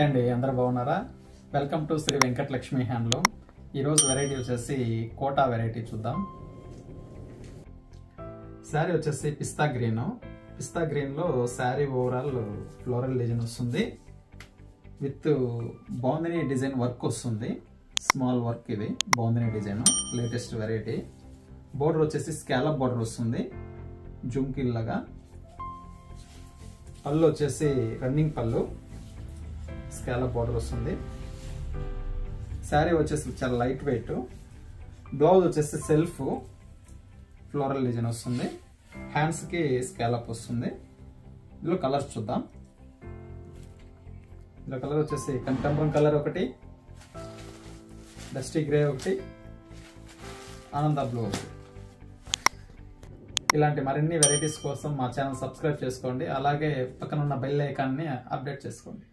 అండి అందరూ బాగున్నారా? Welcome to Shri Venkatalakshmi handloom. ఈరోజు వెరైటీ వచ్చేసి కోటా వెరైటీ చూద్దాం. శారీ వచ్చేసి పిస్తా గ్రీన్లో శారీ ఓవరాల్ ఫ్లోరల్ డిజైన్ వస్తుంది. విత్ బాందిని డిజైన్ వర్క్ వస్తుంది. స్మాల్ వర్క్, ఇది bandhani design, latest variety. Border వచ్చేసి స్కాలప్ బోర్డర్ వస్తుంది జుంకిల్లాగా. పళ్ళు వచ్చేసి రన్నింగ్ పళ్ళు, స్కాలప్ బార్డర్ వస్తుంది. శారీ వచ్చేసి చాలా లైట్ వెయిట్. బ్లౌజ్ వచ్చేసి సెల్ఫ్ ఫ్లోరల్ డిజైన్ వస్తుంది. హ్యాండ్స్ కి స్కాలప్ వస్తుంది. ఇందులో కలర్స్ చూద్దాం. ఇందులో కలర్ వచ్చేసి కనకాంబరం కలర్ ఒకటి, డస్టీ గ్రే ఒకటి, ఆనంద బ్లూ ఒకటి. ఇలాంటి మరిన్ని వెరైటీస్ కోసం మా ఛానల్ సబ్స్క్రైబ్ చేసుకోండి. అలాగే పక్కన ఉన్న బెల్ ఐకాన్ని అప్డేట్ చేసుకోండి.